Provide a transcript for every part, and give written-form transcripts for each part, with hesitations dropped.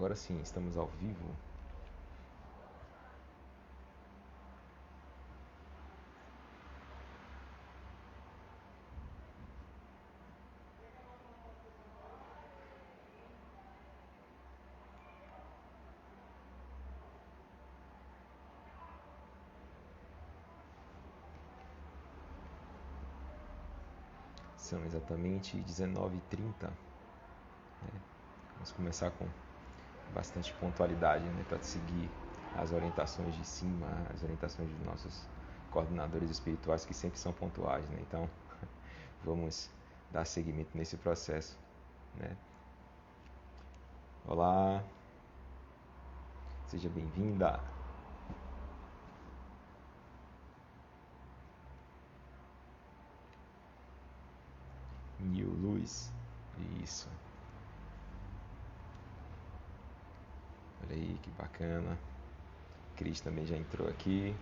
Agora sim, estamos ao vivo. São exatamente 19h30. Vamos começar com bastante pontualidade, para seguir as orientações de cima, as orientações dos nossos coordenadores espirituais, que sempre são pontuais. Então, vamos dar seguimento nesse processo. Olá, seja bem-vinda. Nil Luz, isso. Olha aí que bacana. Cris também já entrou aqui.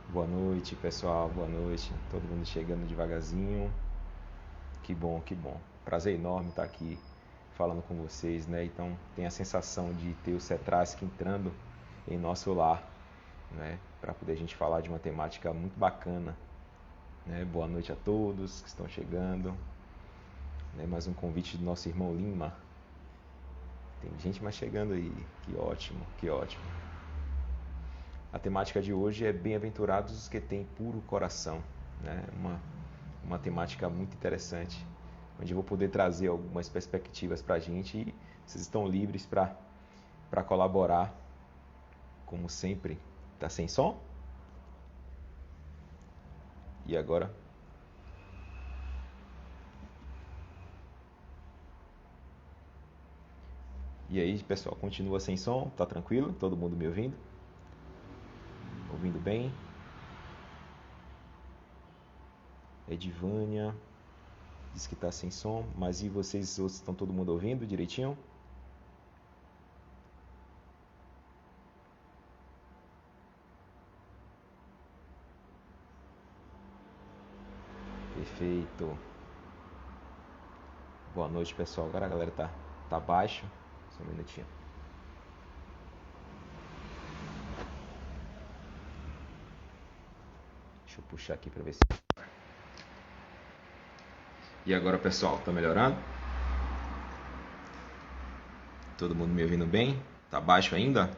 Boa noite, pessoal. Boa noite. Todo mundo chegando devagarzinho. Que bom, que bom. Prazer enorme estar aqui falando com vocês, Então, tem a sensação de ter o Cetrask entrando em nosso lar, Para poder a gente falar de uma temática muito bacana, Boa noite a todos que estão chegando. Mais um convite do nosso irmão Lima. Tem gente mais chegando aí. Que ótimo, que ótimo. A temática de hoje é bem-aventurados os que têm puro coração, Uma temática muito interessante, onde eu vou poder trazer algumas perspectivas para a gente e vocês estão livres para colaborar, como sempre. Tá sem som? E agora? E aí, pessoal, continua sem som? Tá tranquilo? Todo mundo me ouvindo? Ouvindo bem? Edivânia diz que tá sem som, mas e vocês outros estão todo mundo ouvindo direitinho? Perfeito. Boa noite, pessoal. Agora a galera tá baixo. Só um minutinho. Deixa eu puxar aqui para ver se... E agora, pessoal, tá melhorando? Todo mundo me ouvindo bem? Tá baixo ainda?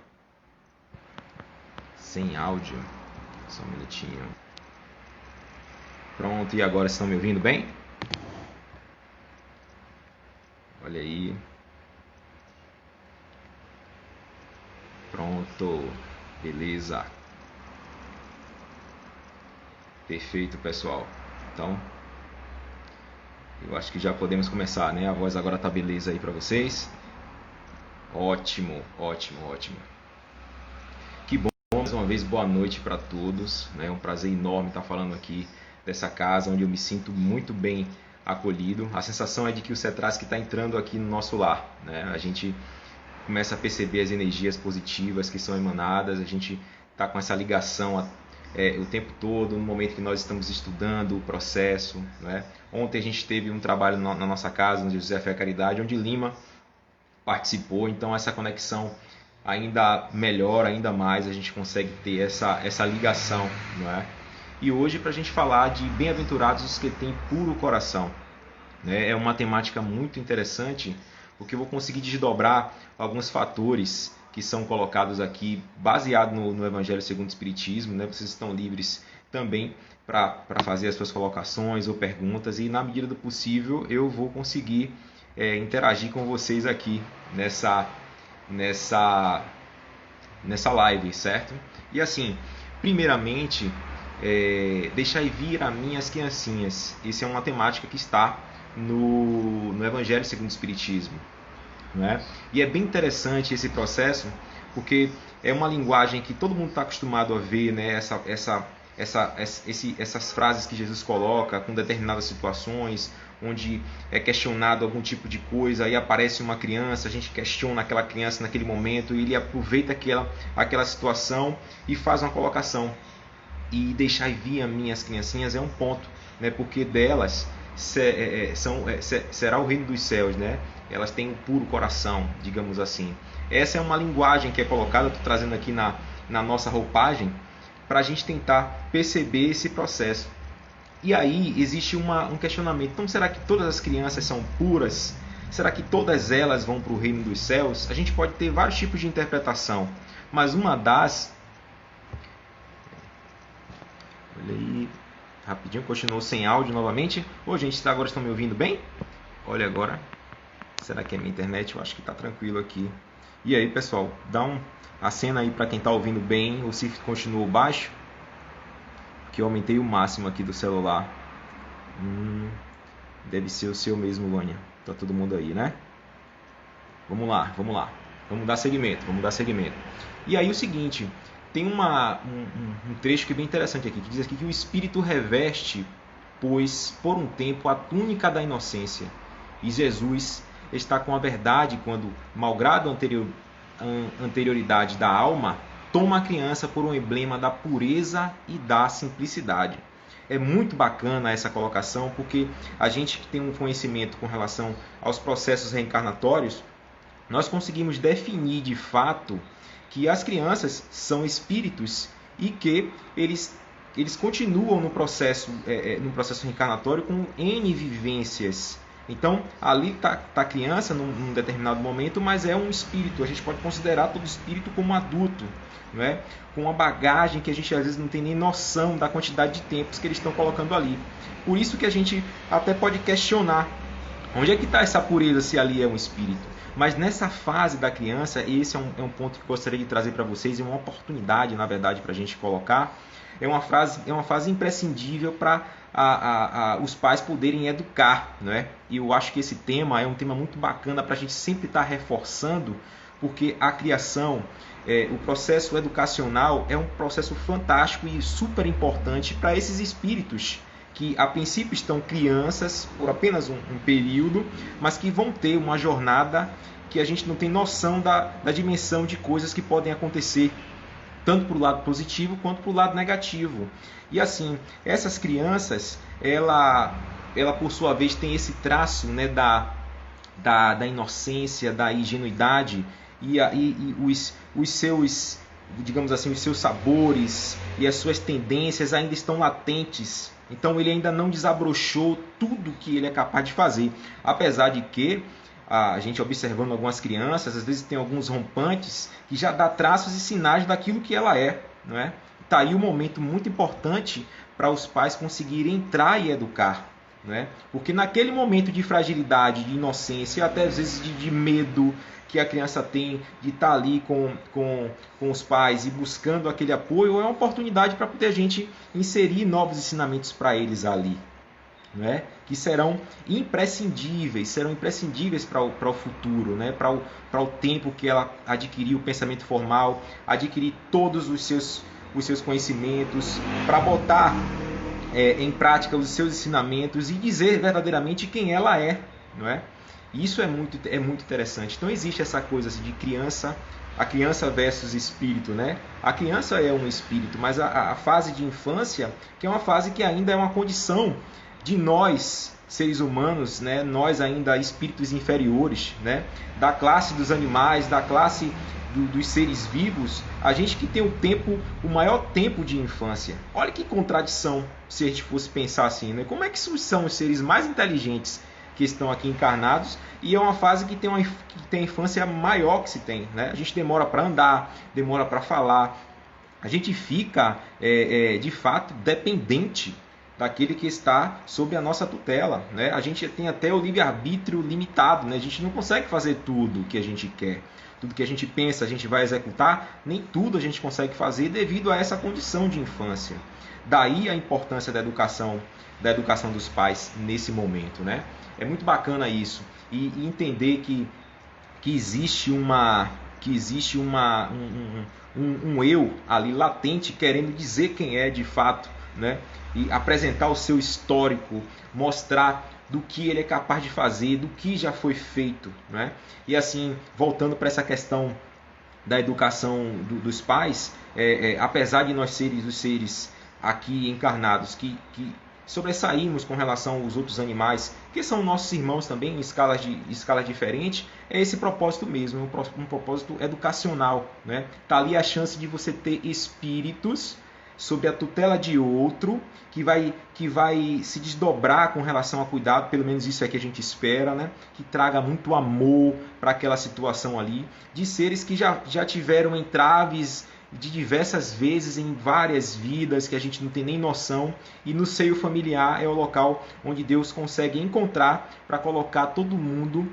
Sem áudio. Só um minutinho. Pronto, e agora estão me ouvindo bem? Olha aí. Pronto. Beleza. Perfeito, pessoal. Então, eu acho que já podemos começar, A voz agora tá beleza aí para vocês. Ótimo, ótimo, ótimo. Que bom, mais uma vez, boa noite para todos. É um prazer enorme estar falando aqui dessa casa, onde eu me sinto muito bem acolhido. A sensação é de que o Cetrask está entrando aqui no nosso lar, A gente começa a perceber as energias positivas que são emanadas, a gente está com essa ligação o tempo todo, no momento que nós estamos estudando o processo, Ontem a gente teve um trabalho na nossa casa, no José Fé Caridade, onde Lima participou, então essa conexão ainda melhor, ainda mais, a gente consegue ter essa ligação, E hoje, para a gente falar de bem-aventurados os que têm puro coração, É uma temática muito interessante, porque eu vou conseguir desdobrar alguns fatores que são colocados aqui, baseado no Evangelho segundo o Espiritismo, Vocês estão livres também para fazer as suas colocações ou perguntas, e na medida do possível eu vou conseguir interagir com vocês aqui nessa live, certo? E assim, primeiramente, deixai vir a mim as criancinhas. Essa é uma temática que está no Evangelho segundo o Espiritismo, E é bem interessante esse processo, porque é uma linguagem que todo mundo está acostumado a ver, essas frases que Jesus coloca com determinadas situações, onde é questionado algum tipo de coisa, aí aparece uma criança, a gente questiona aquela criança naquele momento, e ele aproveita aquela situação e faz uma colocação. e deixai vir a minhas criancinhas é um ponto, né? Porque delas será o reino dos céus, né? Elas têm um puro coração, digamos assim. Essa é uma linguagem que é colocada, estou trazendo aqui na nossa roupagem, para a gente tentar perceber esse processo. E aí existe um questionamento. Então, será que todas as crianças são puras? Será que todas elas vão para o reino dos céus? A gente pode ter vários tipos de interpretação, mas uma das... Olha aí, rapidinho, continuou sem áudio novamente. Ô, gente, agora estão me ouvindo bem? Olha agora. Será que é minha internet? Eu acho que está tranquilo aqui. E aí, pessoal, dá acena aí para quem está ouvindo bem, ou se continuou baixo, que eu aumentei o máximo aqui do celular. Deve ser o seu mesmo, Vânia. Tá todo mundo aí, né? Vamos lá. Vamos dar seguimento. E aí o seguinte, tem um trecho que é bem interessante aqui, que diz aqui que o Espírito reveste, pois, por um tempo, a túnica da inocência. E Jesus está com a verdade quando, malgrado a anterioridade da alma, toma a criança por um emblema da pureza e da simplicidade. É muito bacana essa colocação, porque a gente que tem um conhecimento com relação aos processos reencarnatórios, nós conseguimos definir de fato que as crianças são espíritos e que eles continuam no processo reencarnatório com N vivências. Então, ali está a criança num determinado momento, mas é um espírito. A gente pode considerar todo espírito como um adulto, não é? Com uma bagagem que a gente às vezes não tem nem noção da quantidade de tempos que eles estão colocando ali. Por isso que a gente até pode questionar onde é que está essa pureza se ali é um espírito. Mas nessa fase da criança, esse é um ponto que eu gostaria de trazer para vocês, é uma oportunidade, na verdade, para a gente colocar. É uma fase imprescindível para os pais poderem educar, não é? E eu acho que esse tema é um tema muito bacana para a gente sempre estar reforçando, porque a criação, o processo educacional é um processo fantástico e super importante para esses espíritos que a princípio estão crianças por apenas um período, mas que vão ter uma jornada que a gente não tem noção da dimensão de coisas que podem acontecer, tanto para o lado positivo quanto para o lado negativo. E assim, essas crianças, ela por sua vez tem esse traço, né, da inocência, da ingenuidade e os seus, digamos assim, os seus sabores e as suas tendências ainda estão latentes. Então ele ainda não desabrochou tudo que ele é capaz de fazer, apesar de que a gente observando algumas crianças, às vezes tem alguns rompantes que já dá traços e sinais daquilo que ela é, não é? Está aí um momento muito importante para os pais conseguirem entrar e educar, não é? Porque naquele momento de fragilidade, de inocência, até às vezes de medo que a criança tem de estar ali com os pais e buscando aquele apoio, é uma oportunidade para poder a gente inserir novos ensinamentos para eles ali, não é? Que serão imprescindíveis para o futuro, né? Para o tempo que ela adquirir o pensamento formal, adquirir todos os seus conhecimentos, para botar em prática os seus ensinamentos e dizer verdadeiramente quem ela é, não é? Isso é muito interessante. Então existe essa coisa assim, de criança, a criança versus espírito, né? A criança é um espírito, mas a fase de infância, que é uma fase que ainda é uma condição de nós, seres humanos, né? Nós ainda espíritos inferiores, né? Da classe dos animais, da classe dos seres vivos, a gente que tem o maior tempo de infância. Olha que contradição, se a gente fosse pensar assim, né? Como é que são os seres mais inteligentes que estão aqui encarnados, e é uma fase que tem a infância maior que se tem, né? A gente demora para andar, demora para falar, a gente fica de fato dependente daquele que está sob a nossa tutela, né? A gente tem até o livre-arbítrio limitado, né? A gente não consegue fazer tudo o que a gente quer, tudo que a gente pensa a gente vai executar, nem tudo a gente consegue fazer devido a essa condição de infância. Daí a importância da educação dos pais nesse momento, né? É muito bacana isso e entender que existe um eu ali latente querendo dizer quem é de fato, né? E apresentar o seu histórico, mostrar do que ele é capaz de fazer, do que já foi feito, né? E assim, voltando para essa questão da educação dos pais, apesar de nós seres os seres aqui encarnados, que sobressaímos com relação aos outros animais, que são nossos irmãos também, em escalas diferentes, é esse propósito mesmo, um propósito educacional, né? Tá ali a chance de você ter espíritos sob a tutela de outro, que vai se desdobrar com relação a cuidado, pelo menos isso é que a gente espera, né? Que traga muito amor para aquela situação ali, de seres que já tiveram entraves de diversas vezes em várias vidas que a gente não tem nem noção, e no seio familiar é o local onde Deus consegue encontrar para colocar todo mundo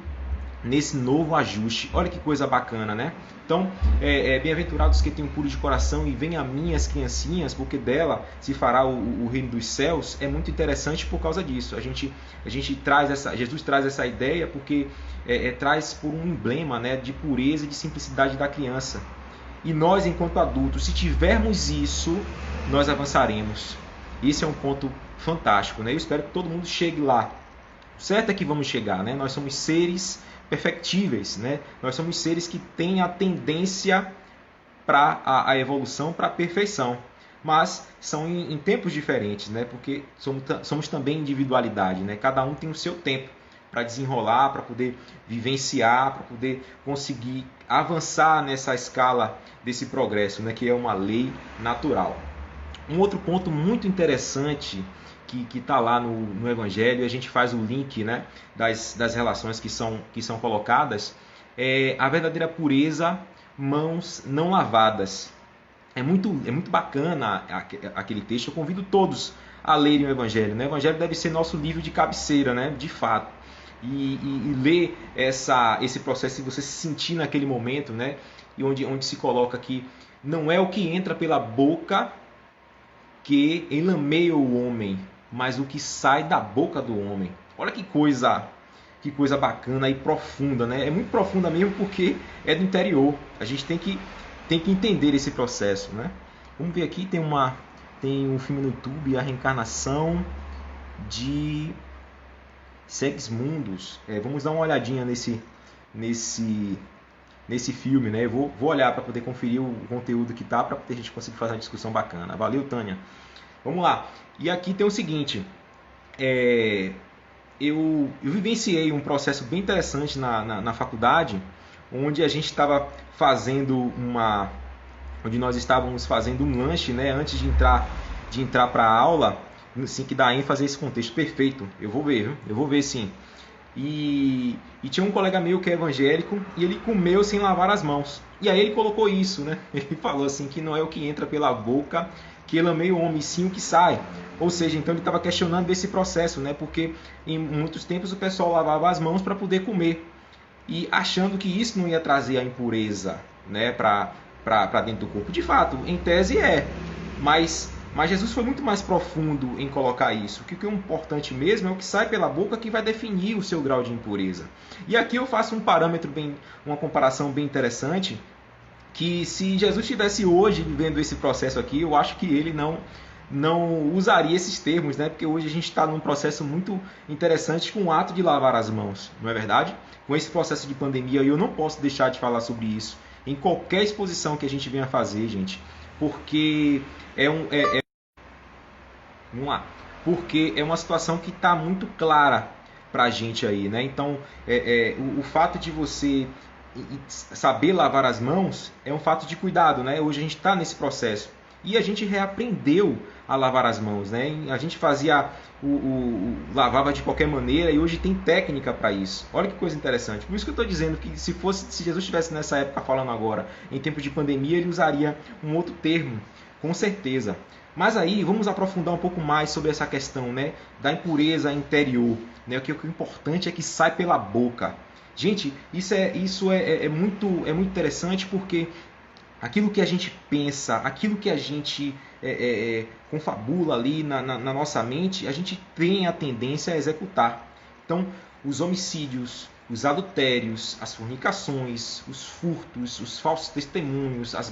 nesse novo ajuste. Olha que coisa bacana, né? Então, bem-aventurados que têm um puro de coração e venham a mim as criancinhas, porque dela se fará o reino dos céus. É muito interessante por causa disso. A gente traz Jesus traz essa ideia porque traz por um emblema, né, de pureza e de simplicidade da criança. E nós, enquanto adultos, se tivermos isso, nós avançaremos. Esse é um ponto fantástico, né? Eu espero que todo mundo chegue lá. O certo é que vamos chegar, né? Nós somos seres perfectíveis, né? Nós somos seres que têm a tendência para a evolução, para a perfeição. Mas são em tempos diferentes, né? Porque somos também individualidade, né? Cada um tem o seu tempo para desenrolar, para poder vivenciar, para poder conseguir avançar nessa escala desse progresso, né, que é uma lei natural. Um outro ponto muito interessante que está lá no Evangelho, e a gente faz o link, né, das relações que são colocadas, é a verdadeira pureza, mãos não lavadas. É muito bacana aquele texto, eu convido todos a lerem o Evangelho. Né? O Evangelho deve ser nosso livro de cabeceira, né, de fato. E ler esse processo e você se sentir naquele momento, né? E onde se coloca que não é o que entra pela boca que enlameia o homem, mas o que sai da boca do homem. Olha que coisa bacana e profunda, né? É muito profunda mesmo porque é do interior. A gente tem que entender esse processo, né? Vamos ver aqui, tem um filme no YouTube, A Reencarnação de Segismundus. Vamos dar uma olhadinha nesse filme, né? Eu vou olhar para poder conferir o conteúdo que tá, para a gente conseguir fazer uma discussão bacana. Valeu, Tânia. Vamos lá. E aqui tem o seguinte: eu vivenciei um processo bem interessante na faculdade, onde a gente estava onde nós estávamos fazendo um lanche, né? Antes de entrar para a aula. Assim, que dá ênfase a esse contexto. Perfeito, eu vou ver, viu? Eu vou ver sim. E tinha um colega meu que é evangélico e ele comeu sem lavar as mãos. E aí ele colocou isso, né? Ele falou assim que não é o que entra pela boca que lameia o homem, sim o que sai. Ou seja, então ele estava questionando esse processo, né? Porque em muitos tempos o pessoal lavava as mãos para poder comer e achando que isso não ia trazer a impureza, né, para dentro do corpo. De fato, em tese mas Jesus foi muito mais profundo em colocar isso. Que o que é importante mesmo é o que sai pela boca que vai definir o seu grau de impureza. E aqui eu faço uma comparação bem interessante, que se Jesus estivesse hoje vivendo esse processo aqui, eu acho que ele não usaria esses termos, né? Porque hoje a gente está num processo muito interessante com o ato de lavar as mãos, não é verdade? Com esse processo de pandemia, eu não posso deixar de falar sobre isso em qualquer exposição que a gente venha fazer, gente, porque vamos lá. Porque é uma situação que está muito clara para a gente aí, né? Então, o fato de você saber lavar as mãos é um fato de cuidado, né? Hoje a gente está nesse processo e a gente reaprendeu a lavar as mãos, né? A gente fazia lavava de qualquer maneira e hoje tem técnica para isso. Olha que coisa interessante. Por isso que eu estou dizendo que se Jesus estivesse nessa época falando agora, em tempos de pandemia, ele usaria um outro termo, com certeza. Mas aí vamos aprofundar um pouco mais sobre essa questão, né, da impureza interior, né? O que é importante é que sai pela boca. Gente, isso é muito interessante, porque aquilo que a gente pensa, aquilo que a gente confabula ali na nossa mente, a gente tem a tendência a executar. Então, os homicídios, os adultérios, as fornicações, os furtos, os falsos testemunhos, as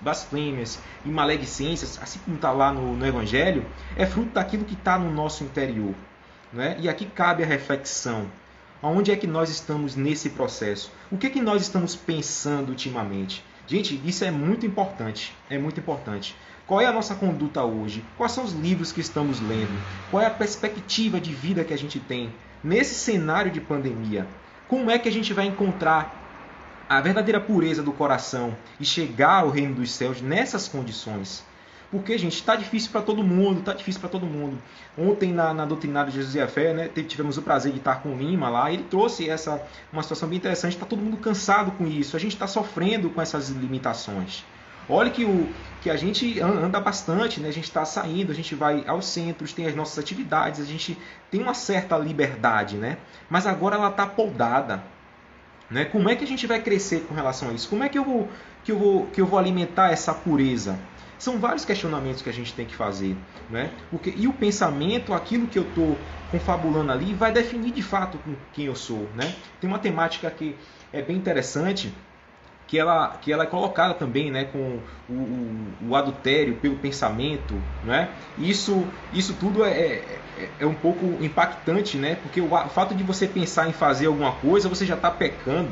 blasfêmias e maledicências, assim como está lá no Evangelho, é fruto daquilo que está no nosso interior, né? E aqui cabe a reflexão. Onde é que nós estamos nesse processo? O que é que nós estamos pensando ultimamente? Gente, isso é muito importante. É muito importante. Qual é a nossa conduta hoje? Quais são os livros que estamos lendo? Qual é a perspectiva de vida que a gente tem nesse cenário de pandemia? Como é que a gente vai encontrar a verdadeira pureza do coração e chegar ao reino dos céus nessas condições? Porque, gente, está difícil para todo mundo, está difícil para todo mundo. Ontem, na Doutrinária de Jesus e a Fé, né, tivemos o prazer de estar com o Lima lá, ele trouxe uma situação bem interessante, está todo mundo cansado com isso, a gente está sofrendo com essas limitações. Olha que a gente anda bastante, né? A gente está saindo, a gente vai aos centros, tem as nossas atividades, a gente tem uma certa liberdade, né? Mas agora ela está podada. Né? Como é que a gente vai crescer com relação a isso? Como é que eu vou alimentar essa pureza? São vários questionamentos que a gente tem que fazer. Né? E o pensamento, aquilo que eu estou confabulando ali, vai definir de fato quem eu sou. Né? Tem uma temática que é bem interessante, que ela é colocada também, né, com o adultério pelo pensamento. Né? Isso tudo é um pouco impactante, né? Porque o fato de você pensar em fazer alguma coisa, você já está pecando.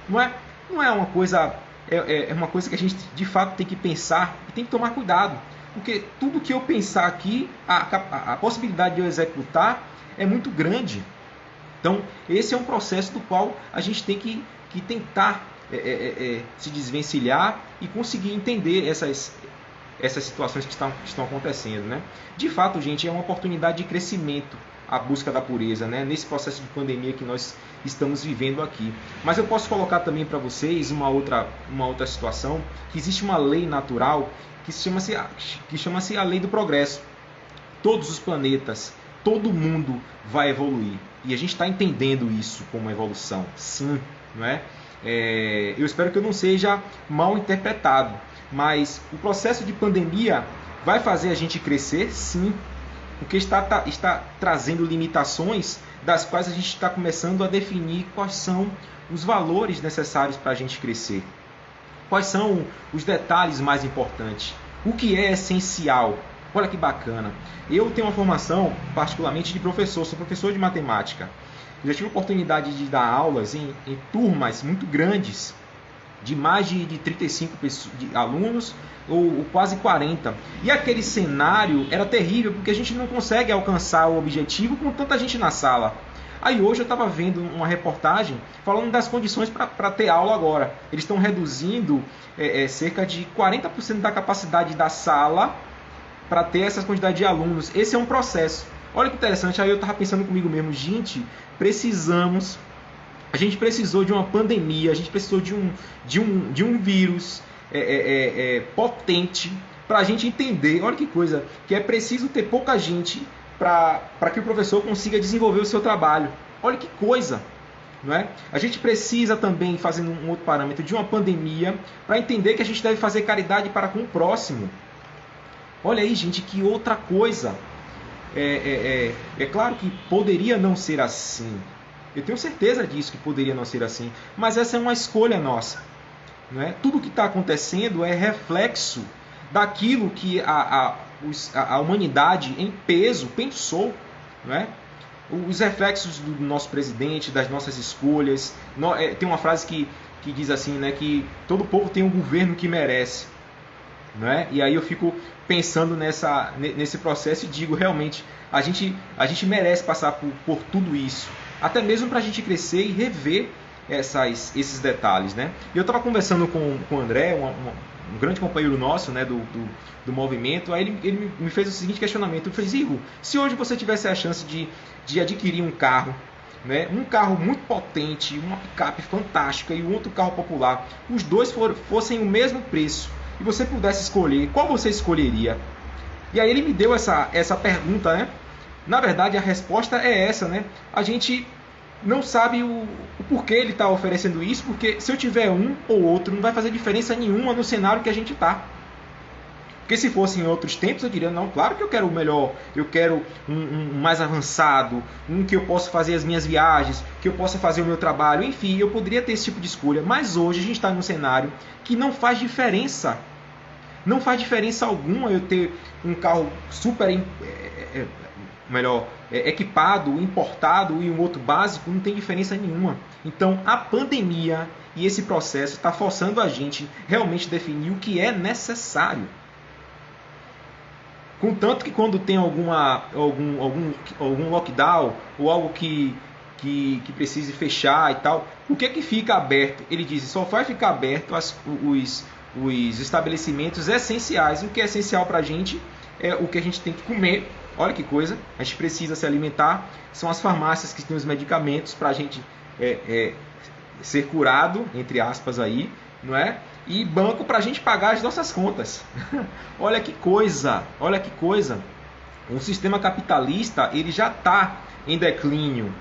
Não é uma coisa... É uma coisa que a gente de fato tem que pensar e tem que tomar cuidado. Porque tudo que eu pensar aqui, a possibilidade de eu executar é muito grande. Então, esse é um processo do qual a gente tem que tentar se desvencilhar e conseguir entender essas situações que estão acontecendo. Né? De fato, gente, é uma oportunidade de crescimento a busca da pureza, né? Nesse processo de pandemia que nós estamos vivendo aqui. Mas eu posso colocar também para vocês uma outra situação, que existe uma lei natural que chama-se a lei do progresso. Todos os planetas, todo mundo vai evoluir. E a gente está entendendo isso como evolução. Sim, não é? Eu espero que eu não seja mal interpretado, mas o processo de pandemia vai fazer a gente crescer, sim, porque está trazendo limitações das quais a gente está começando a definir quais são os valores necessários para a gente crescer. Quais são os detalhes mais importantes? O que é essencial? Olha que bacana. Eu tenho uma formação particularmente de professor, sou professor de matemática. Eu já tive a oportunidade de dar aulas em turmas muito grandes, de mais de 35 alunos ou quase 40. E aquele cenário era terrível, porque a gente não consegue alcançar o objetivo com tanta gente na sala. Aí hoje eu estava vendo uma reportagem falando das condições para ter aula agora. Eles estão reduzindo cerca de 40% da capacidade da sala para ter essa quantidade de alunos. Esse é um processo. Olha que interessante, aí eu estava pensando comigo mesmo, a gente precisou de uma pandemia, a gente precisou de um vírus potente para a gente entender, olha que coisa, que é preciso ter pouca gente para que o professor consiga desenvolver o seu trabalho. Olha que coisa, não é? A gente precisa também, fazendo um outro parâmetro, de uma pandemia para entender que a gente deve fazer caridade para com o próximo. Olha aí, gente, que outra coisa. É claro que poderia não ser assim. Eu tenho certeza disso, que poderia não ser assim. Mas essa é uma escolha nossa. Não é? Tudo que está acontecendo é reflexo daquilo que a humanidade em peso pensou. Não é? Os reflexos do nosso presidente, das nossas escolhas. Tem uma frase que diz assim, né, que todo povo tem um governo que merece. Não é? E aí eu fico pensando nesse processo e digo, realmente, a gente merece passar por tudo isso. Até mesmo para a gente crescer e rever esses detalhes. Né? E eu estava conversando com o André, um grande companheiro nosso, né, do movimento. Aí ele me fez o seguinte questionamento. Ele fez: Igor, se hoje você tivesse a chance de adquirir um carro, né, um carro muito potente, uma picape fantástica e um outro carro popular, os dois fossem o mesmo preço, e você pudesse escolher, qual você escolheria? E aí ele me deu essa pergunta, né? Na verdade, a resposta é essa, né? A gente não sabe o porquê ele está oferecendo isso, porque se eu tiver um ou outro, não vai fazer diferença nenhuma no cenário que a gente está. Porque se fosse em outros tempos, eu diria, não, claro que eu quero o melhor, eu quero um mais avançado, um que eu possa fazer as minhas viagens, que eu possa fazer o meu trabalho, enfim, eu poderia ter esse tipo de escolha. Mas hoje a gente está num cenário que não faz diferença. Não faz diferença alguma eu ter um carro super equipado, importado e um outro básico, não tem diferença nenhuma. Então a pandemia e esse processo está forçando a gente realmente definir o que é necessário. Contanto que quando tem algum lockdown ou algo que precise fechar e tal, o que fica aberto? Ele diz, só vai ficar aberto os estabelecimentos essenciais. O que é essencial para a gente é o que a gente tem que comer. Olha que coisa, a gente precisa se alimentar. São as farmácias que têm os medicamentos para a gente ser curado, entre aspas aí, não é? E banco para a gente pagar as nossas contas. Olha que coisa, olha que coisa. O sistema capitalista, ele já está em declínio,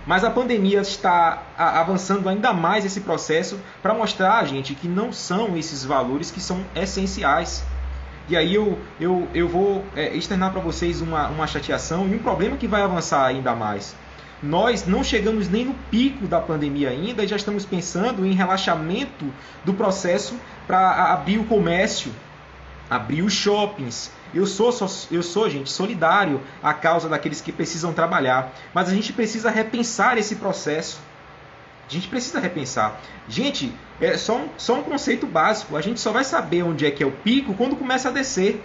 mas a pandemia está avançando ainda mais esse processo para mostrar a gente que não são esses valores que são essenciais. E aí eu vou externar para vocês uma chateação e um problema que vai avançar ainda mais. Nós não chegamos nem no pico da pandemia ainda e já estamos pensando em relaxamento do processo para abrir o comércio, abrir os shoppings. Eu sou, gente, solidário à causa daqueles que precisam trabalhar, mas a gente precisa repensar esse processo. A gente precisa repensar. Gente, é só um conceito básico. A gente só vai saber onde é que é o pico quando começa a descer.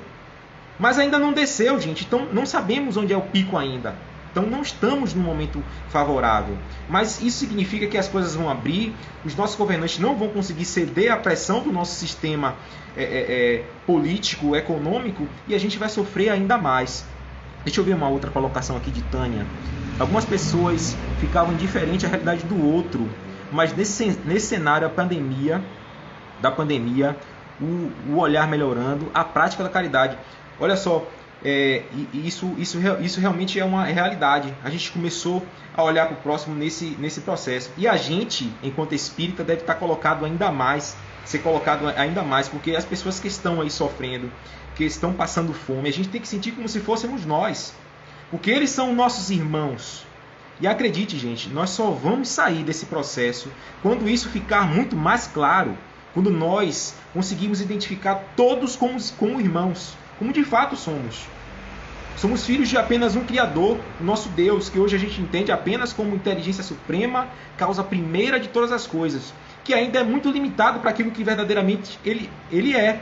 Mas ainda não desceu, gente. Então não sabemos onde é o pico ainda. Então não estamos num momento favorável. Mas isso significa que as coisas vão abrir, os nossos governantes não vão conseguir ceder à pressão do nosso sistema político, econômico, e a gente vai sofrer ainda mais. Deixa eu ver uma outra colocação aqui de Tânia. Algumas pessoas ficavam indiferentes à realidade do outro, mas nesse cenário da pandemia, o olhar melhorando, a prática da caridade. Olha só, isso realmente é uma realidade. A gente começou a olhar para o próximo nesse processo. E a gente, enquanto espírita, deve estar ser colocado ainda mais, porque as pessoas que estão aí sofrendo, que estão passando fome, a gente tem que sentir como se fôssemos nós. Porque eles são nossos irmãos. E acredite, gente, nós só vamos sair desse processo quando isso ficar muito mais claro, quando nós conseguimos identificar todos como irmãos, como de fato somos. Somos filhos de apenas um Criador, o nosso Deus, que hoje a gente entende apenas como inteligência suprema, causa primeira de todas as coisas, que ainda é muito limitado para aquilo que verdadeiramente ele é.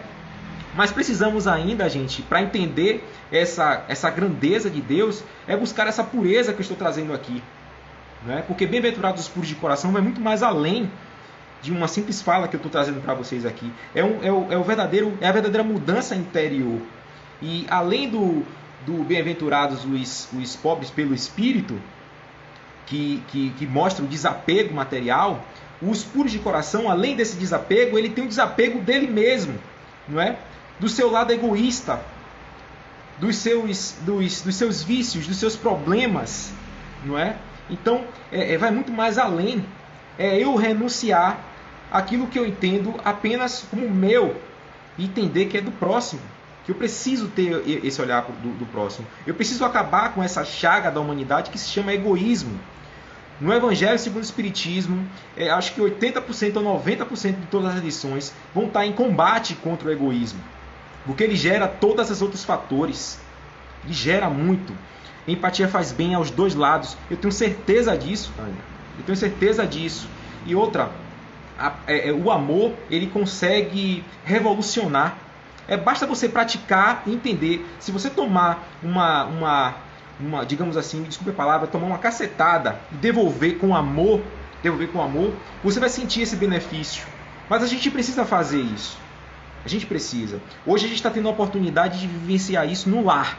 Mas precisamos ainda, gente, para entender essa grandeza de Deus, é buscar essa pureza que eu estou trazendo aqui. Não é? Porque bem-aventurados os puros de coração vai muito mais além de uma simples fala que eu estou trazendo para vocês aqui. É a verdadeira mudança interior. E além do bem-aventurados os pobres pelo Espírito, que mostra o desapego material, os puros de coração, além desse desapego, ele tem o desapego dele mesmo, não é? Do seu lado egoísta, dos seus vícios, dos seus problemas, não é? Então, vai muito mais além. É eu renunciar àquilo que eu entendo apenas como meu e entender que é do próximo, que eu preciso ter esse olhar do próximo. Eu preciso acabar com essa chaga da humanidade que se chama egoísmo. No Evangelho segundo o Espiritismo, acho que 80% ou 90% de todas as lições vão estar em combate contra o egoísmo. Porque ele gera todos esses outros fatores. Ele gera muito. Empatia faz bem aos dois lados. Eu tenho certeza disso, Tânia. Eu tenho certeza disso. E outra, o amor, ele consegue revolucionar. Basta você praticar e entender. Se você tomar digamos assim, me desculpe a palavra, tomar uma cacetada e devolver com amor, você vai sentir esse benefício. Mas a gente precisa fazer isso. A gente precisa. Hoje a gente está tendo a oportunidade de vivenciar isso no lar,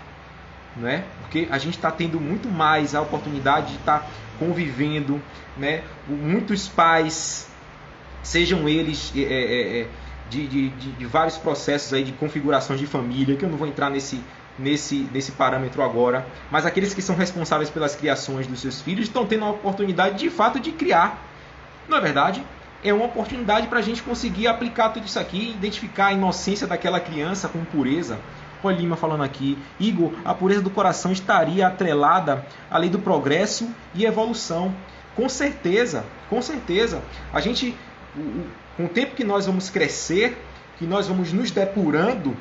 né? Porque a gente está tendo muito mais a oportunidade de estar convivendo, né? Muitos pais, sejam eles de vários processos aí de configuração de família, que eu não vou entrar nesse parâmetro agora, mas aqueles que são responsáveis pelas criações dos seus filhos estão tendo a oportunidade de fato de criar. Não é verdade? É uma oportunidade para a gente conseguir aplicar tudo isso aqui, identificar a inocência daquela criança com pureza. Olha Lima falando aqui, Igor, a pureza do coração estaria atrelada à lei do progresso e evolução. Com certeza, com certeza. A gente, com o tempo que nós vamos crescer, que nós vamos nos depurando,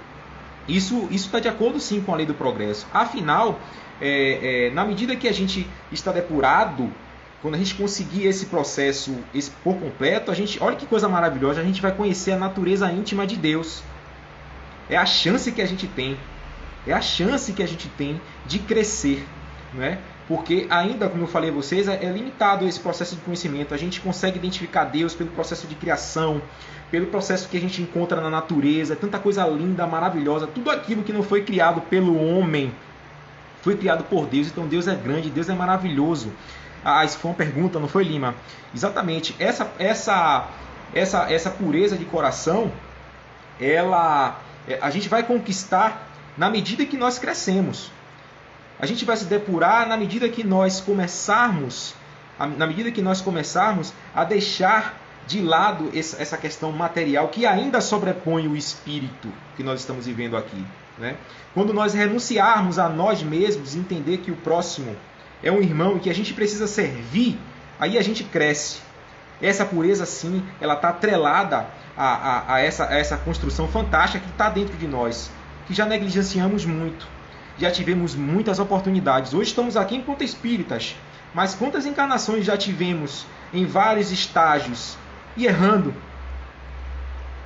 isso está de acordo sim com a lei do progresso. Afinal, na medida que a gente está depurado, quando a gente conseguir esse processo por completo, olha que coisa maravilhosa, a gente vai conhecer a natureza íntima de Deus. É a chance que a gente tem. é a chance que a gente tem de crescer, não é? Porque ainda, como eu falei a vocês, é limitado esse processo de conhecimento. A gente consegue identificar Deus pelo processo de criação, pelo processo que a gente encontra na natureza, tanta coisa linda, maravilhosa, tudo aquilo que não foi criado pelo homem, foi criado por Deus. Então Deus é grande, Deus é maravilhoso. Isso foi uma pergunta, não foi, Lima? Exatamente. Essa pureza de coração, a gente vai conquistar na medida que nós crescemos. A gente vai se depurar na medida que nós começarmos a deixar de lado essa questão material que ainda sobrepõe o espírito que nós estamos vivendo aqui, né? Quando nós renunciarmos a nós mesmos, entender que o próximo é um irmão e que a gente precisa servir, aí a gente cresce. Essa pureza, sim, ela está atrelada a essa construção fantástica que está dentro de nós, que já negligenciamos muito. Já tivemos muitas oportunidades. Hoje estamos aqui enquanto espíritas, mas quantas encarnações já tivemos em vários estágios e errando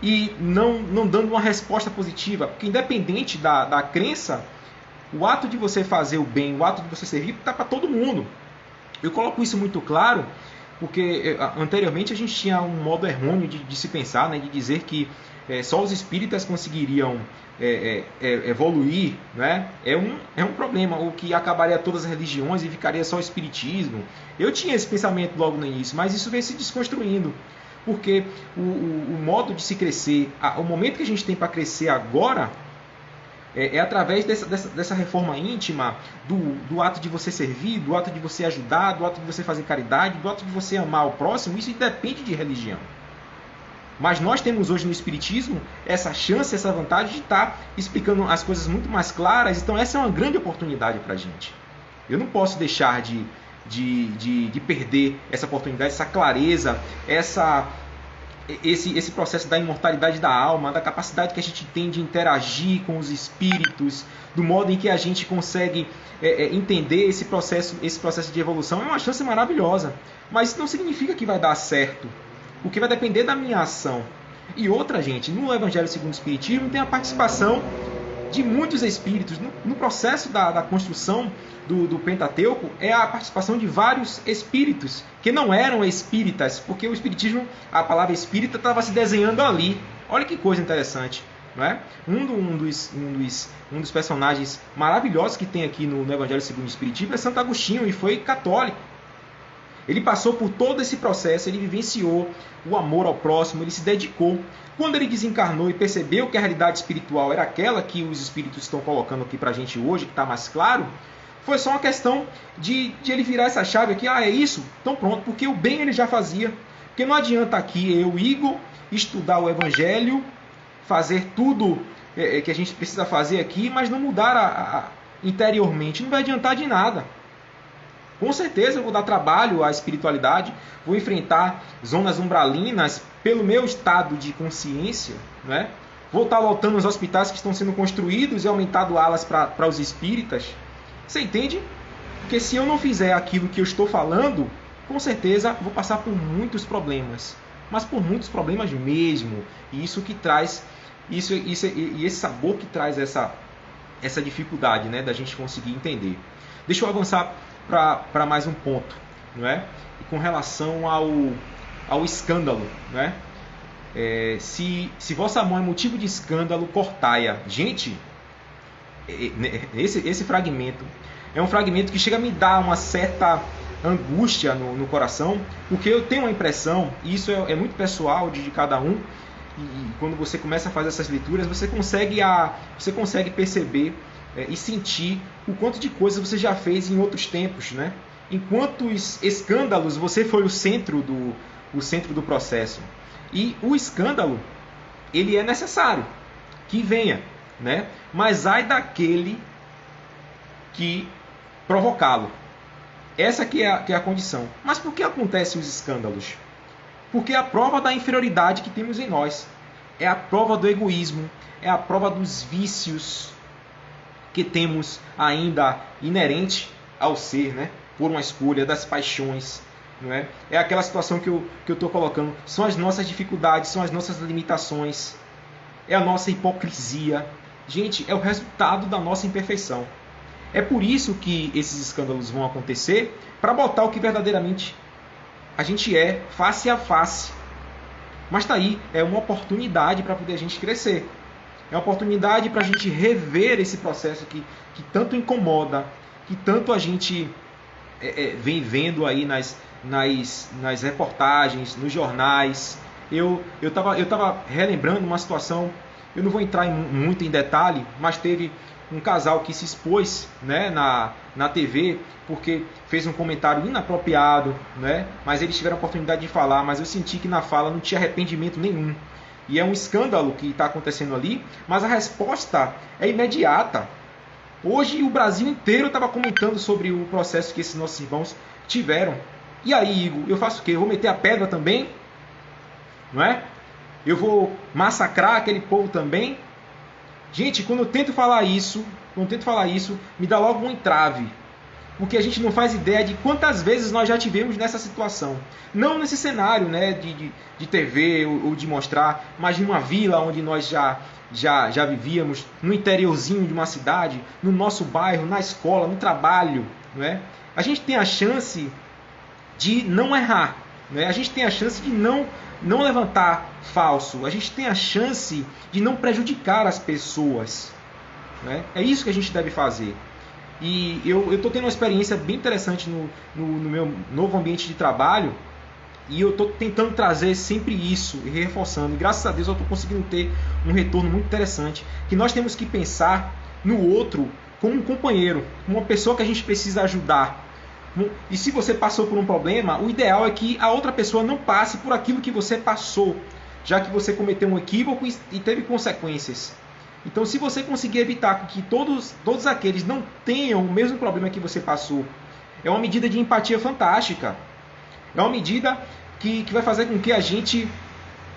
e não dando uma resposta positiva? Porque independente da crença, o ato de você fazer o bem, o ato de você servir, está para todo mundo. Eu coloco isso muito claro porque anteriormente a gente tinha um modo errôneo de se pensar, né, de dizer que só os espíritas conseguiriam evoluir, né? É um problema, o que acabaria todas as religiões e ficaria só o espiritismo. Eu tinha esse pensamento logo no início, mas isso vem se desconstruindo, porque o modo de se crescer, o momento que a gente tem para crescer agora é através dessa reforma íntima, do ato de você servir, do ato de você ajudar, do ato de você fazer caridade, do ato de você amar o próximo. Isso depende de religião. Mas nós temos hoje no Espiritismo essa chance, essa vantagem de estar explicando as coisas muito mais claras. Então essa é uma grande oportunidade para a gente. Eu não posso deixar de perder essa oportunidade, essa clareza, esse processo da imortalidade da alma, da capacidade que a gente tem de interagir com os espíritos, do modo em que a gente consegue entender esse processo de evolução. É uma chance maravilhosa. Mas isso não significa que vai dar certo. O que vai depender da minha ação. E outra, gente, no Evangelho segundo o Espiritismo tem a participação de muitos espíritos. No processo da construção do Pentateuco, é a participação de vários espíritos, que não eram espíritas, porque o Espiritismo, a palavra espírita, estava se desenhando ali. Olha que coisa interessante. Não é? Um dos personagens maravilhosos que tem aqui no Evangelho segundo o Espiritismo é Santo Agostinho, e foi católico. Ele passou por todo esse processo, ele vivenciou o amor ao próximo, ele se dedicou. Quando ele desencarnou e percebeu que a realidade espiritual era aquela que os espíritos estão colocando aqui para a gente hoje, que está mais claro, foi só uma questão de ele virar essa chave aqui. É isso? Então pronto, porque o bem ele já fazia. Porque não adianta aqui eu, Igor, estudar o Evangelho, fazer tudo que a gente precisa fazer aqui, mas não mudar interiormente. Não vai adiantar de nada. Com certeza eu vou dar trabalho à espiritualidade, vou enfrentar zonas umbralinas pelo meu estado de consciência, né? Vou estar lotando os hospitais que estão sendo construídos e aumentando alas para os espíritas. Você entende? Porque se eu não fizer aquilo que eu estou falando, com certeza vou passar por muitos problemas. Mas por muitos problemas mesmo. E isso que traz, e esse sabor que traz essa dificuldade, né, da gente conseguir entender. Deixa eu avançar para mais um ponto, não é? E com relação ao escândalo, não é? Se vossa mão é motivo de escândalo, cortai-a. Gente, esse fragmento é um fragmento que chega a me dar uma certa angústia no coração, porque eu tenho uma impressão, e isso é muito pessoal de cada um, e quando você começa a fazer essas leituras, você consegue perceber e sentir o quanto de coisas você já fez em outros tempos, né? Em quantos escândalos você foi o centro do processo. E o escândalo, ele é necessário que venha, né? Mas ai daquele que provocá-lo. Essa que é a condição. Mas por que acontecem os escândalos? Porque é a prova da inferioridade que temos em nós. É a prova do egoísmo, é a prova dos vícios que temos ainda inerente ao ser, né? Por uma escolha, das paixões. Não é? É aquela situação que eu estou colocando. São as nossas dificuldades, são as nossas limitações. É a nossa hipocrisia. gente, é o resultado da nossa imperfeição. É por isso que esses escândalos vão acontecer, para botar o que verdadeiramente a gente é, face a face. Mas tá aí, é uma oportunidade para poder a gente crescer. É uma oportunidade para a gente rever esse processo que tanto incomoda, que tanto a gente vem vendo aí nas reportagens, nos jornais. Eu tava relembrando uma situação, eu não vou entrar muito em detalhe, mas teve um casal que se expôs, né, na TV porque fez um comentário inapropriado, né, mas eles tiveram a oportunidade de falar, mas eu senti que na fala não tinha arrependimento nenhum. E é um escândalo que está acontecendo ali, mas a resposta é imediata. Hoje o Brasil inteiro estava comentando sobre o processo que esses nossos irmãos tiveram. E aí, Igor, eu faço o quê? Eu vou meter a pedra também? Não é? Eu vou massacrar aquele povo também? Gente, quando eu tento falar isso, me dá logo um entrave. Porque a gente não faz ideia de quantas vezes nós já tivemos nessa situação. Não nesse cenário, né, de TV ou de mostrar, mas de uma vila onde nós já vivíamos, no interiorzinho de uma cidade, no nosso bairro, na escola, no trabalho. Não é? A gente tem a chance de não errar. Não é? A gente tem a chance de não levantar falso. A gente tem a chance de não prejudicar as pessoas. Não é? É isso que a gente deve fazer. E eu estou tendo uma experiência bem interessante no meu novo ambiente de trabalho. E eu estou tentando trazer sempre isso e reforçando. E graças a Deus eu estou conseguindo ter um retorno muito interessante. Que nós temos que pensar no outro como um companheiro, como uma pessoa que a gente precisa ajudar. E se você passou por um problema, o ideal é que a outra pessoa não passe por aquilo que você passou, já que você cometeu um equívoco e teve consequências. Então, se você conseguir evitar que todos aqueles não tenham o mesmo problema que você passou, é uma medida de empatia fantástica. É uma medida que vai fazer com que a gente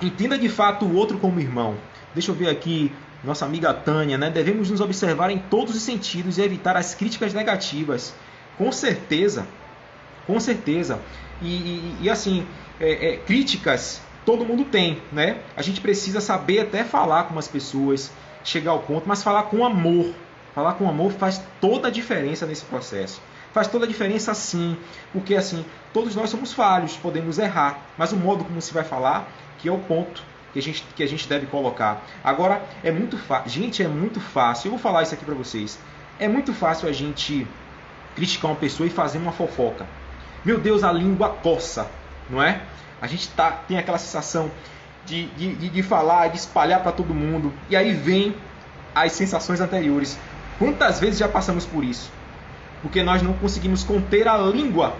entenda de fato o outro como irmão. Deixa eu ver aqui, nossa amiga Tânia, né? Devemos nos observar em todos os sentidos e evitar as críticas negativas. Com certeza. Com certeza. E assim, críticas todo mundo tem, né? A gente precisa saber até falar com as pessoas, chegar ao ponto, mas falar com amor. Falar com amor faz toda a diferença nesse processo. Faz toda a diferença sim, porque assim, todos nós somos falhos, podemos errar, mas o modo como se vai falar, que é o ponto que a gente deve colocar. Agora, é muito fácil, gente, é muito fácil, eu vou falar isso aqui para vocês, é muito fácil a gente criticar uma pessoa e fazer uma fofoca. Meu Deus, a língua coça, não é? A gente tem aquela sensação de falar, de espalhar para todo mundo. E aí vem as sensações anteriores. Quantas vezes já passamos por isso? Porque nós não conseguimos conter a língua,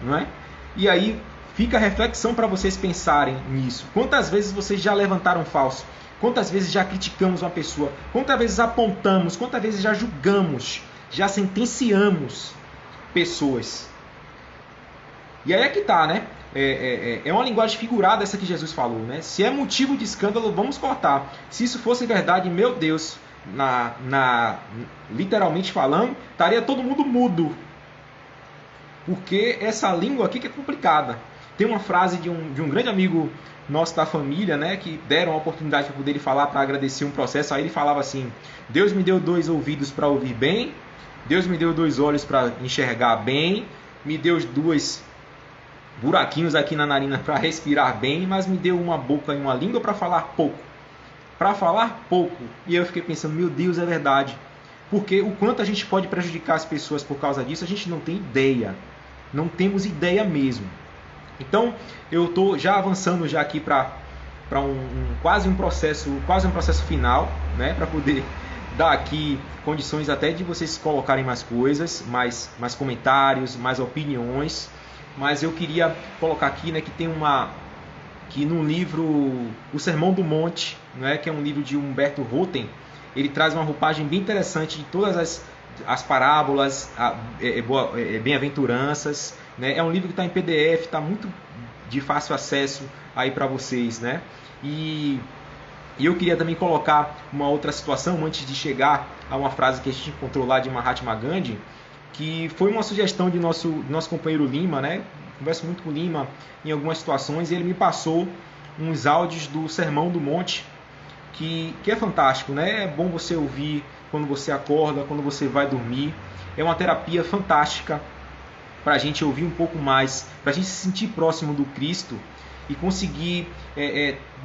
não é? E aí fica a reflexão para vocês pensarem nisso. Quantas vezes vocês já levantaram falso? Quantas vezes já criticamos uma pessoa? Quantas vezes apontamos? Quantas vezes já julgamos? Já sentenciamos pessoas? E aí é que tá, né? É uma linguagem figurada essa que Jesus falou, né? Se é motivo de escândalo, vamos cortar. Se isso fosse verdade, meu Deus, literalmente falando, estaria todo mundo mudo. Porque essa língua aqui que é complicada. Tem uma frase de um grande amigo nosso da família, né? Que deram a oportunidade para poder falar, para agradecer um processo. Aí ele falava assim: Deus me deu 2 ouvidos para ouvir bem, Deus me deu 2 olhos para enxergar bem, me deu 2 buraquinhos aqui na narina para respirar bem, mas me deu uma boca e uma língua para falar pouco. Para falar pouco. E eu fiquei pensando, meu Deus, é verdade. Porque o quanto a gente pode prejudicar as pessoas por causa disso, a gente não tem ideia. Não temos ideia mesmo. Então, eu estou já avançando já aqui para quase um processo final, né, para poder dar aqui condições até de vocês colocarem mais coisas, mais comentários, mais opiniões. Mas eu queria colocar aqui, né, que no livro O Sermão do Monte, né, que é um livro de Humberto Rotem, ele traz uma roupagem bem interessante de todas as parábolas, bem-aventuranças, né? É um livro que está em PDF, está muito de fácil acesso aí para vocês, né? E eu queria também colocar uma outra situação antes de chegar a uma frase que a gente encontrou lá de Mahatma Gandhi, que foi uma sugestão de nosso companheiro Lima, né? Converso muito com o Lima em algumas situações e ele me passou uns áudios do Sermão do Monte, que é fantástico, né? É bom você ouvir quando você acorda, quando você vai dormir. É uma terapia fantástica para a gente ouvir um pouco mais, para a gente se sentir próximo do Cristo e conseguir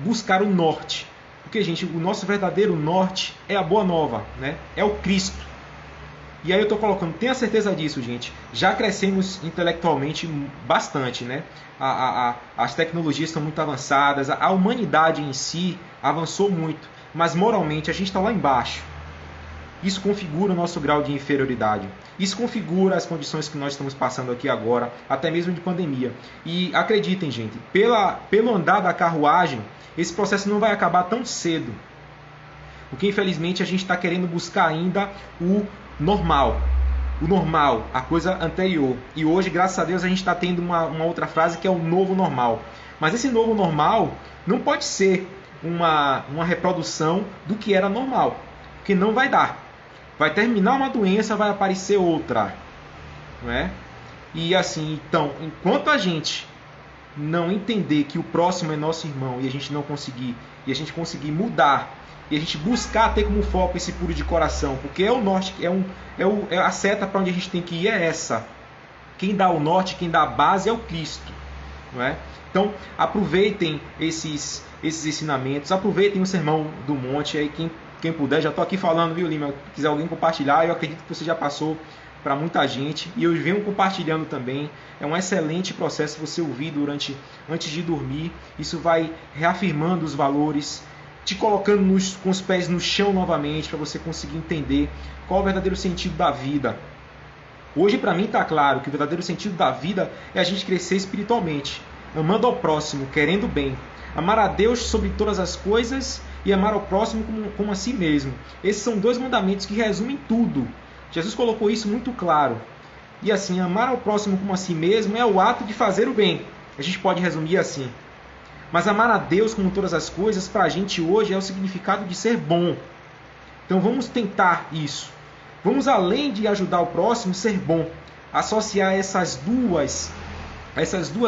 buscar o norte. Porque, gente, o nosso verdadeiro norte é a boa nova, né? É o Cristo. E aí eu estou colocando, tenha certeza disso, gente. Já crescemos intelectualmente bastante, né? As tecnologias estão muito avançadas, a humanidade em si avançou muito, mas moralmente a gente está lá embaixo. Isso configura o nosso grau de inferioridade. Isso configura as condições que nós estamos passando aqui agora, até mesmo de pandemia. E acreditem, gente, pelo andar da carruagem, esse processo não vai acabar tão cedo. Porque, infelizmente, a gente está querendo buscar ainda o normal, a coisa anterior. E hoje, graças a Deus, a gente está tendo uma outra frase que é o novo normal. Mas esse novo normal não pode ser uma reprodução do que era normal, porque não vai dar. Vai terminar uma doença, vai aparecer outra, não é? E assim, então, enquanto a gente não entender que o próximo é nosso irmão e a gente não conseguir, e a gente conseguir mudar, e a gente buscar ter como foco esse puro de coração, porque é o norte, é a seta para onde a gente tem que ir, é essa. Quem dá o norte, quem dá a base é o Cristo, não é? Então, aproveitem esses ensinamentos, aproveitem o Sermão do Monte, aí quem puder, já estou aqui falando, viu, Lima? Se quiser alguém compartilhar, eu acredito que você já passou para muita gente, e eu venho compartilhando também. É um excelente processo você ouvir antes de dormir. Isso vai reafirmando os valores, te colocando com os pés no chão novamente, para você conseguir entender qual é o verdadeiro sentido da vida. Hoje, para mim, está claro que o verdadeiro sentido da vida é a gente crescer espiritualmente, amando ao próximo, querendo bem, amar a Deus sobre todas as coisas e amar ao próximo como a si mesmo. Esses são 2 mandamentos que resumem tudo. Jesus colocou isso muito claro. E assim, amar ao próximo como a si mesmo é o ato de fazer o bem. A gente pode resumir assim. Mas amar a Deus como todas as coisas, para a gente hoje, é o significado de ser bom. Então vamos tentar isso. Vamos, além de ajudar o próximo, ser bom. Associar essas duas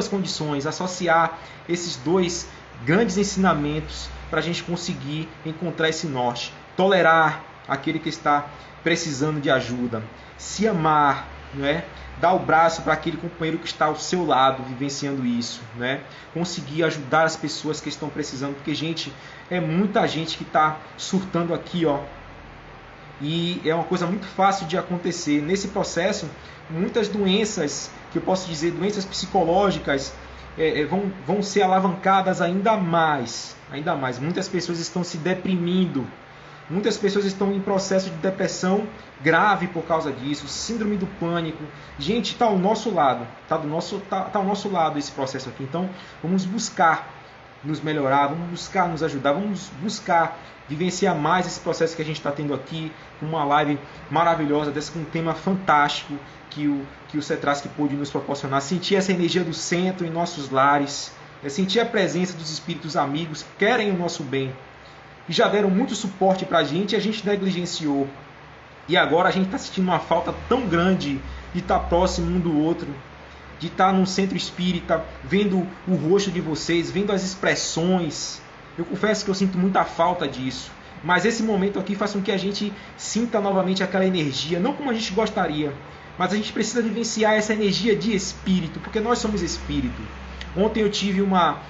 condições, associar esses 2 grandes ensinamentos para a gente conseguir encontrar esse norte. Tolerar aquele que está precisando de ajuda. Se amar, não é? Dar o braço para aquele companheiro que está ao seu lado, vivenciando isso, né? Conseguir ajudar as pessoas que estão precisando, porque, gente, é muita gente que está surtando aqui, ó. E é uma coisa muito fácil de acontecer. Nesse processo, muitas doenças, que eu posso dizer, doenças psicológicas, vão ser alavancadas ainda mais. Muitas pessoas estão se deprimindo. Muitas pessoas estão em processo de depressão grave por causa disso, síndrome do pânico. Gente, está ao nosso lado, tá ao nosso lado esse processo aqui. Então, vamos buscar nos melhorar, vamos buscar nos ajudar, vamos buscar vivenciar mais esse processo que a gente está tendo aqui, com uma live maravilhosa, dessa, com um tema fantástico que o Cetrasc pôde nos proporcionar. Sentir essa energia do centro em nossos lares, sentir a presença dos espíritos amigos que querem o nosso bem, e já deram muito suporte para a gente negligenciou. E agora a gente está sentindo uma falta tão grande de estar próximo um do outro, de estar num centro espírita, vendo o rosto de vocês, vendo as expressões. Eu confesso que eu sinto muita falta disso. Mas esse momento aqui faz com que a gente sinta novamente aquela energia, não como a gente gostaria, mas a gente precisa vivenciar essa energia de espírito, porque nós somos espírito. Ontem eu tive uma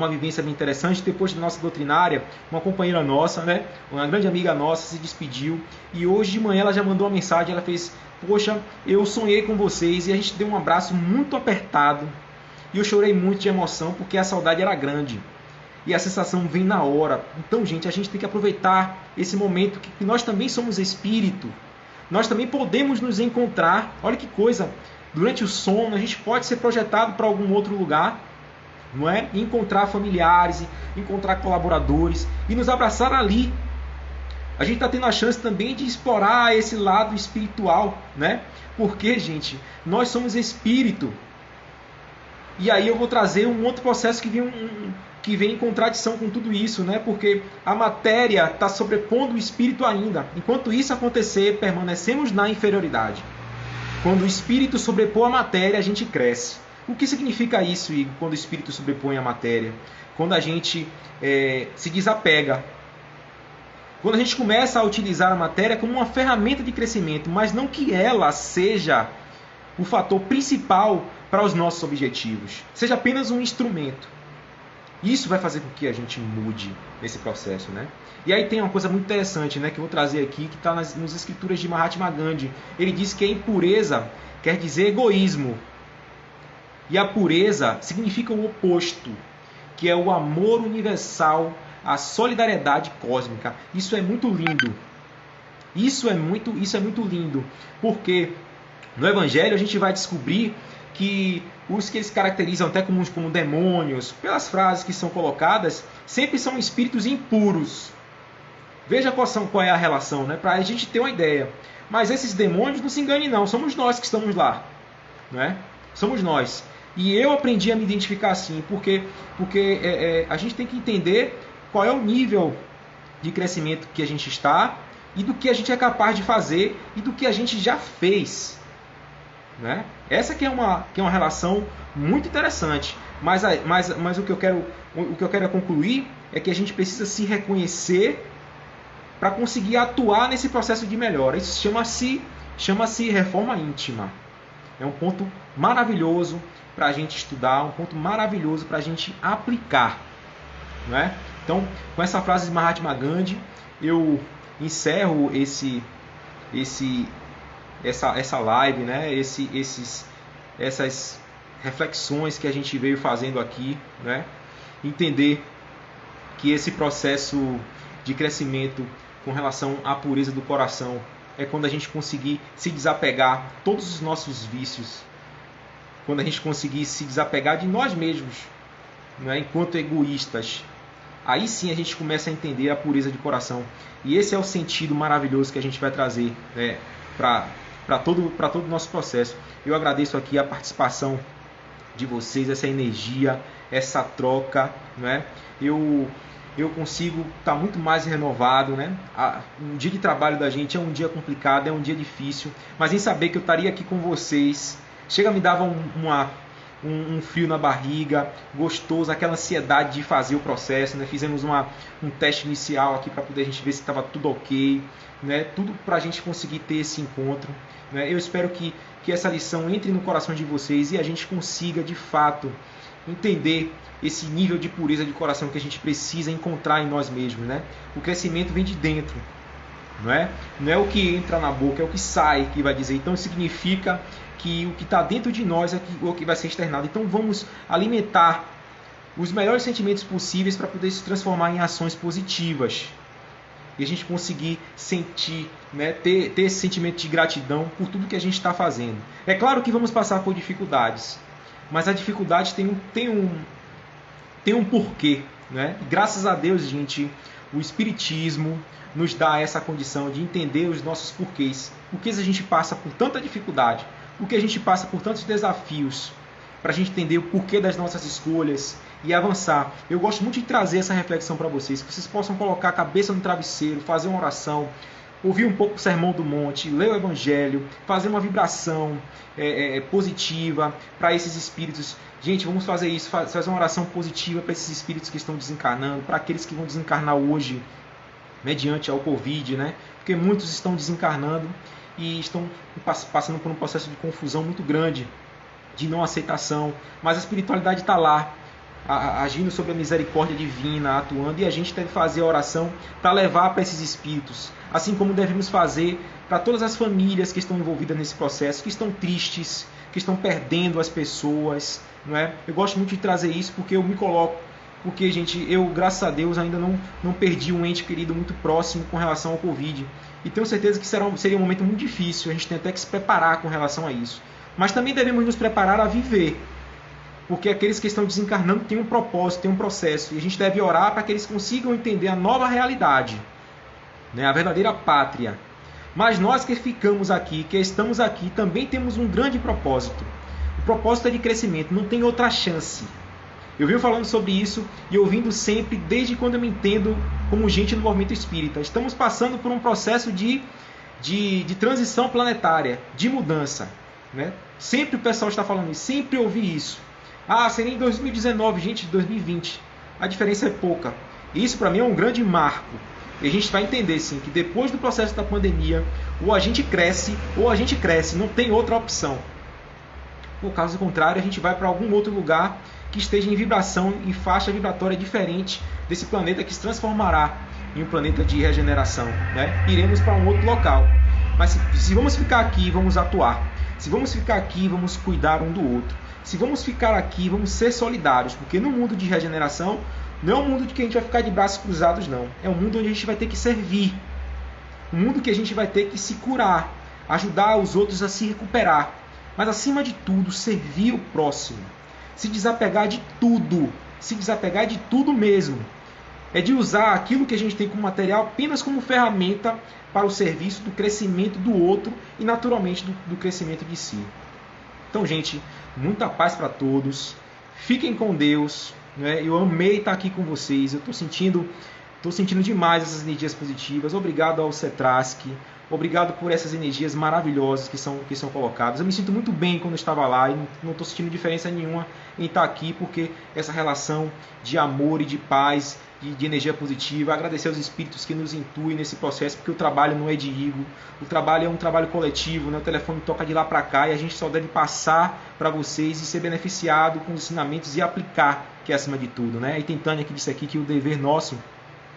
vivência bem interessante. Depois da nossa doutrinária, uma companheira nossa, né, uma grande amiga nossa, se despediu, e hoje de manhã ela já mandou uma mensagem. Ela fez: poxa, eu sonhei com vocês, e a gente deu um abraço muito apertado, e eu chorei muito de emoção, porque a saudade era grande e a sensação vem na hora. Então, gente, a gente tem que aproveitar esse momento, que nós também somos espírito, nós também podemos nos encontrar. Olha que coisa, durante o sono a gente pode ser projetado para algum outro lugar, não é? Encontrar familiares, encontrar colaboradores e nos abraçar ali. A gente está tendo a chance também de explorar esse lado espiritual, né? Porque, gente, nós somos espírito. E aí eu vou trazer um outro processo que vem em contradição com tudo isso, né? Porque a matéria está sobrepondo o espírito ainda. Enquanto isso acontecer, permanecemos na inferioridade. Quando o espírito sobrepõe a matéria, a gente cresce. O que significa isso, Igor, quando o espírito sobrepõe a matéria? quando a gente se desapega. Quando a gente começa a utilizar a matéria como uma ferramenta de crescimento, mas não que ela seja o fator principal para os nossos objetivos. Seja apenas um instrumento. Isso vai fazer com que a gente mude nesse processo, né? E aí tem uma coisa muito interessante, né, que eu vou trazer aqui, que está nas escrituras de Mahatma Gandhi. Ele diz que a impureza quer dizer egoísmo. E a pureza significa o oposto, que é o amor universal, a solidariedade cósmica. Isso é muito lindo. Isso é muito lindo, porque no Evangelho a gente vai descobrir que os que eles caracterizam até como demônios, pelas frases que são colocadas, sempre são espíritos impuros. Veja qual é a relação, né? Para a gente ter uma ideia. Mas esses demônios, não se engane não, somos nós que estamos lá, não é? Somos nós. E eu aprendi a me identificar assim, porque a gente tem que entender qual é o nível de crescimento que a gente está e do que a gente é capaz de fazer e do que a gente já fez, né? Essa que é uma relação muito interessante. Mas o que eu quero concluir é que a gente precisa se reconhecer para conseguir atuar nesse processo de melhora. Isso chama-se reforma íntima. É um ponto maravilhoso para a gente estudar, um ponto maravilhoso para a gente aplicar, não é? Então, com essa frase de Mahatma Gandhi, eu encerro essa live, né? Essas reflexões que a gente veio fazendo aqui, né? Entender que esse processo de crescimento com relação à pureza do coração é quando a gente conseguir se desapegar de todos os nossos vícios, quando a gente conseguir se desapegar de nós mesmos, né? Enquanto egoístas. Aí sim a gente começa a entender a pureza de coração. E esse é o sentido maravilhoso que a gente vai trazer, né, para todo o nosso processo. Eu agradeço aqui a participação de vocês, essa energia, essa troca, né? Eu consigo estar muito mais renovado, né? Um dia de trabalho da gente é um dia complicado, é um dia difícil, mas em saber que eu estaria aqui com vocês, me dava um frio na barriga, gostoso, aquela ansiedade de fazer o processo, né? Fizemos um teste inicial aqui para poder a gente ver se estava tudo ok, né? Tudo para a gente conseguir ter esse encontro, né? Eu espero que essa lição entre no coração de vocês e a gente consiga de fato entender esse nível de pureza de coração que a gente precisa encontrar em nós mesmos, né? O crescimento vem de dentro, não é o que entra na boca, é o que sai que vai dizer. Então significa que o que está dentro de nós é o que vai ser externado. Então vamos alimentar os melhores sentimentos possíveis para poder se transformar em ações positivas e a gente conseguir sentir, né, ter esse sentimento de gratidão por tudo que a gente está fazendo. É claro que vamos passar por dificuldades, mas a dificuldade tem um porquê, né? E graças a Deus, gente, o Espiritismo nos dá essa condição de entender os nossos porquês. Por que a gente passa por tanta dificuldade? Por que a gente passa por tantos desafios? Para a gente entender o porquê das nossas escolhas e avançar. Eu gosto muito de trazer essa reflexão para vocês, que vocês possam colocar a cabeça no travesseiro, fazer uma oração, ouvir um pouco o Sermão do Monte, ler o Evangelho, fazer uma vibração positiva para esses espíritos. Gente, vamos fazer isso, fazer uma oração positiva para esses espíritos que estão desencarnando, para aqueles que vão desencarnar hoje, mediante ao Covid, né? Porque muitos estão desencarnando e estão passando por um processo de confusão muito grande, de não aceitação, mas a espiritualidade está lá, agindo sobre a misericórdia divina, atuando, e a gente deve fazer a oração para levar para esses espíritos, assim como devemos fazer para todas as famílias que estão envolvidas nesse processo, que estão tristes, que estão perdendo as pessoas, não é? Eu gosto muito de trazer isso porque eu me coloco, porque, gente, eu, graças a Deus, ainda não perdi um ente querido muito próximo com relação ao Covid, e tenho certeza que seria um momento muito difícil, a gente tem até que se preparar com relação a isso, mas também devemos nos preparar a viver, porque aqueles que estão desencarnando têm um propósito, têm um processo, e a gente deve orar para que eles consigam entender a nova realidade, né, a verdadeira pátria. Mas nós que ficamos aqui, que estamos aqui, também temos um grande propósito. O propósito é de crescimento, não tem outra chance. Eu venho falando sobre isso e ouvindo sempre, desde quando eu me entendo como gente no movimento espírita. Estamos passando por um processo de transição planetária, de mudança, né? Sempre o pessoal está falando isso, sempre ouvi isso. Ah, seria em 2019, gente, 2020. a diferença é pouca. E isso para mim é um grande marco. E a gente vai entender sim que depois do processo da pandemia, ou a gente cresce, não tem outra opção. Por caso contrário, a gente vai para algum outro lugar que esteja em vibração e faixa vibratória diferente desse planeta que se transformará em um planeta de regeneração, né? Iremos para um outro local. Mas se vamos ficar aqui, vamos atuar. Se vamos ficar aqui, vamos cuidar um do outro. Se vamos ficar aqui, vamos ser solidários, porque no mundo de regeneração não é um mundo de que a gente vai ficar de braços cruzados, não. É um mundo onde a gente vai ter que servir. Um mundo que a gente vai ter que se curar, ajudar os outros a se recuperar. Mas acima de tudo, servir o próximo. Se desapegar de tudo mesmo. É de usar aquilo que a gente tem como material apenas como ferramenta para o serviço do crescimento do outro e naturalmente do crescimento de si. Então, gente, muita paz para todos. Fiquem com Deus. Né? Eu amei estar aqui com vocês. Eu estou sentindo demais essas energias positivas. Obrigado ao Cetrask. Obrigado por essas energias maravilhosas que são colocadas. Eu me sinto muito bem quando eu estava lá e não estou sentindo diferença nenhuma em estar aqui, porque essa relação de amor e de paz, de energia positiva, agradecer aos espíritos que nos intuem nesse processo, porque o trabalho não é de ego, o trabalho é um trabalho coletivo, né? O telefone toca de lá para cá e a gente só deve passar para vocês e ser beneficiado com os ensinamentos e aplicar, que é acima de tudo, né? E tem Tânia que disse aqui que o dever nosso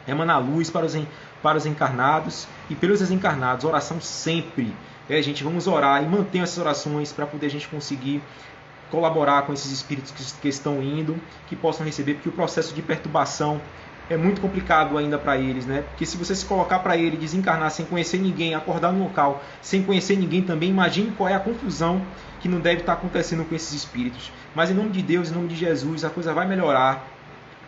é emanar luz para os encarnados e pelos desencarnados. Oração sempre. Gente, vamos orar e manter essas orações para poder a gente conseguir colaborar com esses espíritos que estão indo, que possam receber, porque o processo de perturbação é muito complicado ainda para eles, né? Porque se você se colocar para ele desencarnar sem conhecer ninguém, acordar no local sem conhecer ninguém também, imagine qual é a confusão que não deve estar acontecendo com esses espíritos. Mas em nome de Deus, em nome de Jesus, a coisa vai melhorar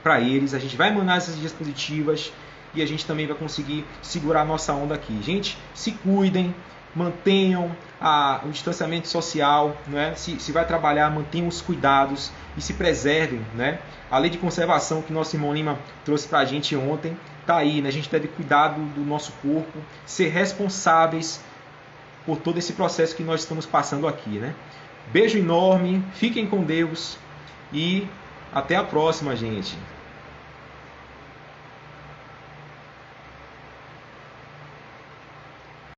para eles, a gente vai emanar essas energias positivas e a gente também vai conseguir segurar a nossa onda aqui. Gente, se cuidem, mantenham o distanciamento social, né? Se vai trabalhar, mantenham os cuidados e se preservem, né? A lei de conservação que nosso irmão Lima trouxe para a gente ontem está aí, né? A gente deve cuidar do nosso corpo, ser responsáveis por todo esse processo que nós estamos passando aqui, né? Beijo enorme, fiquem com Deus e até a próxima, gente.